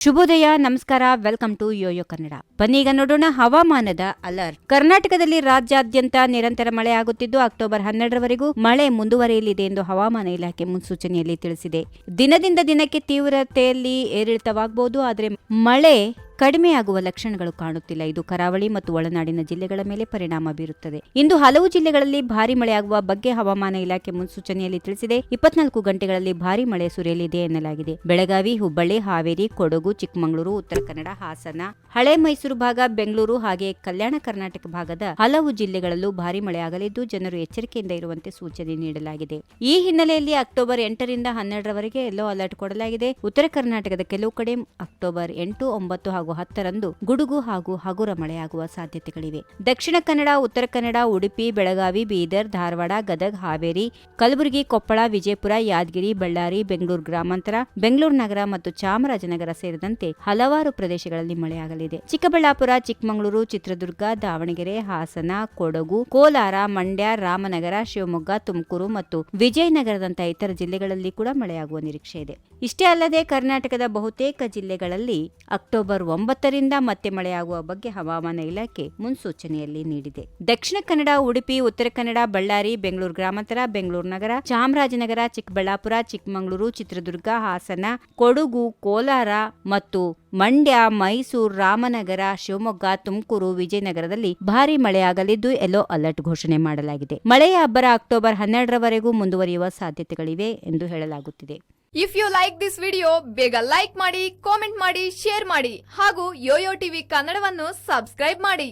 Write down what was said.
ಶುಭೋದಯ, ನಮಸ್ಕಾರ, welcome to Yoyo Kannada. ಬನ್ನೀಗ ನೋಡೋಣ ಹವಾಮಾನದ ಅಲರ್ಟ್. ಕರ್ನಾಟಕದಲ್ಲಿ ರಾಜ್ಯಾದ್ಯಂತ ನಿರಂತರ ಮಳೆ ಆಗುತ್ತಿದ್ದು ಅಕ್ಟೋಬರ್ 12ರವರೆಗೂ ಮಳೆ ಮುಂದುವರಿಯಲಿದೆ ಎಂದು ಹವಾಮಾನ ಇಲಾಖೆ ಮುನ್ಸೂಚನೆಯಲ್ಲಿ ತಿಳಿಸಿದೆ. ದಿನದಿಂದ ದಿನಕ್ಕೆ ತೀವ್ರತೆಯಲ್ಲಿ ಏರಿಳಿತವಾಗಬಹುದು, ಆದರೆ ಮಳೆ ಕಡಿಮೆಯಾಗುವ ಲಕ್ಷಣಗಳು ಕಾಣುತ್ತಿಲ್ಲ. ಇದು ಕರಾವಳಿ ಮತ್ತು ಒಳನಾಡಿನ ಜಿಲ್ಲೆಗಳ ಮೇಲೆ ಪರಿಣಾಮ ಬೀರುತ್ತದೆ. ಇಂದು ಹಲವು ಜಿಲ್ಲೆಗಳಲ್ಲಿ ಭಾರಿ ಮಳೆಯಾಗುವ ಬಗ್ಗೆ ಹವಾಮಾನ ಇಲಾಖೆ ಮುನ್ಸೂಚನೆಯಲ್ಲಿ ತಿಳಿಸಿದೆ. 24 ಗಂಟೆಗಳಲ್ಲಿ ಭಾರಿ ಮಳೆ ಸುರಿಯಲಿದೆ ಎನ್ನಲಾಗಿದೆ. ಬೆಳಗಾವಿ, ಹುಬ್ಬಳ್ಳಿ, ಹಾವೇರಿ, ಕೊಡಗು, ಚಿಕ್ಕಮಗಳೂರು, ಉತ್ತರ ಕನ್ನಡ, ಹಾಸನ, ಹಳೆ ಮೈಸೂರು ಭಾಗ, ಬೆಂಗಳೂರು ಹಾಗೆ ಕಲ್ಯಾಣ ಕರ್ನಾಟಕ ಭಾಗದ ಹಲವು ಜಿಲ್ಲೆಗಳಲ್ಲೂ ಭಾರಿ ಮಳೆಯಾಗಲಿದ್ದು ಜನರು ಎಚ್ಚರಿಕೆಯಿಂದ ಇರುವಂತೆ ಸೂಚನೆ ನೀಡಲಾಗಿದೆ. ಈ ಹಿನ್ನೆಲೆಯಲ್ಲಿ ಅಕ್ಟೋಬರ್ 8ರಿಂದ 12ರವರೆಗೆ ಯೆಲ್ಲೋ ಅಲರ್ಟ್ ಕೊಡಲಾಗಿದೆ. ಉತ್ತರ ಕರ್ನಾಟಕದ ಕೆಲವು ಕಡೆ ಅಕ್ಟೋಬರ್ 8, 9 ಹಾಗೂ 10ರಂದು ಗುಡುಗು ಹಾಗೂ ಹಗುರ ಮಳೆಯಾಗುವ ಸಾಧ್ಯತೆಗಳಿವೆ. ದಕ್ಷಿಣ ಕನ್ನಡ, ಉತ್ತರ ಕನ್ನಡ, ಉಡುಪಿ, ಬೆಳಗಾವಿ, ಬೀದರ್, ಧಾರವಾಡ, ಗದಗ, ಹಾವೇರಿ, ಕಲಬುರಗಿ, ಕೊಪ್ಪಳ, ವಿಜಯಪುರ, ಯಾದಗಿರಿ, ಬಳ್ಳಾರಿ, ಬೆಂಗಳೂರು ಗ್ರಾಮಾಂತರ, ಬೆಂಗಳೂರು ನಗರ ಮತ್ತು ಚಾಮರಾಜನಗರ ಸೇರಿದಂತೆ ಹಲವಾರು ಪ್ರದೇಶಗಳಲ್ಲಿ ಮಳೆಯಾಗಲಿದೆ. ಚಿಕ್ಕಬಳ್ಳಾಪುರ, ಚಿಕ್ಕಮಗಳೂರು, ಚಿತ್ರದುರ್ಗ, ದಾವಣಗೆರೆ, ಹಾಸನ, ಕೊಡಗು, ಕೋಲಾರ, ಮಂಡ್ಯ, ರಾಮನಗರ, ಶಿವಮೊಗ್ಗ, ತುಮಕೂರು ಮತ್ತು ವಿಜಯನಗರದಂತಹ ಇತರ ಜಿಲ್ಲೆಗಳಲ್ಲಿ ಕೂಡ ಮಳೆಯಾಗುವ ನಿರೀಕ್ಷೆ ಇದೆ. ಇಷ್ಟೇ ಅಲ್ಲದೆ ಕರ್ನಾಟಕದ ಬಹುತೇಕ ಜಿಲ್ಲೆಗಳಲ್ಲಿ ಅಕ್ಟೋಬರ್ 9ರಿಂದ ಮತ್ತೆ ಮಳೆಯಾಗುವ ಬಗ್ಗೆ ಹವಾಮಾನ ಇಲಾಖೆ ಮುನ್ಸೂಚನೆಯಲ್ಲಿ ನೀಡಿದೆ. ದಕ್ಷಿಣ ಕನ್ನಡ, ಉಡುಪಿ, ಉತ್ತರ ಕನ್ನಡ, ಬಳ್ಳಾರಿ, ಬೆಂಗಳೂರು ಗ್ರಾಮಾಂತರ, ಬೆಂಗಳೂರು ನಗರ, ಚಾಮರಾಜನಗರ, ಚಿಕ್ಕಬಳ್ಳಾಪುರ, ಚಿಕ್ಕಮಗಳೂರು, ಚಿತ್ರದುರ್ಗ, ಹಾಸನ, ಕೊಡಗು, ಕೋಲಾರ ಮತ್ತು ಮಂಡ್ಯ, ಮೈಸೂರು, ರಾಮನಗರ, ಶಿವಮೊಗ್ಗ, ತುಮಕೂರು, ವಿಜಯನಗರದಲ್ಲಿ ಭಾರಿ ಮಳೆಯಾಗಲಿದ್ದು ಯೆಲ್ಲೋ ಅಲರ್ಟ್ ಘೋಷಣೆ ಮಾಡಲಾಗಿದೆ. ಮಳೆಯ ಅಬ್ಬರ ಅಕ್ಟೋಬರ್ 12ರವರೆಗೂ ಮುಂದುವರಿಯುವ ಸಾಧ್ಯತೆಗಳಿವೆ ಎಂದು ಹೇಳಲಾಗುತ್ತಿದೆ. If you like this video, ಬೇಗ ಲೈಕ್ ಮಾಡಿ, ಕಾಮೆಂಟ್ ಮಾಡಿ, ಶೇರ್ ಮಾಡಿ ಹಾಗೂ ಯೋಯೋ ಟಿವಿ ಕನ್ನಡವನ್ನು ಸಬ್ಸ್ಕ್ರೈಬ್ ಮಾಡಿ.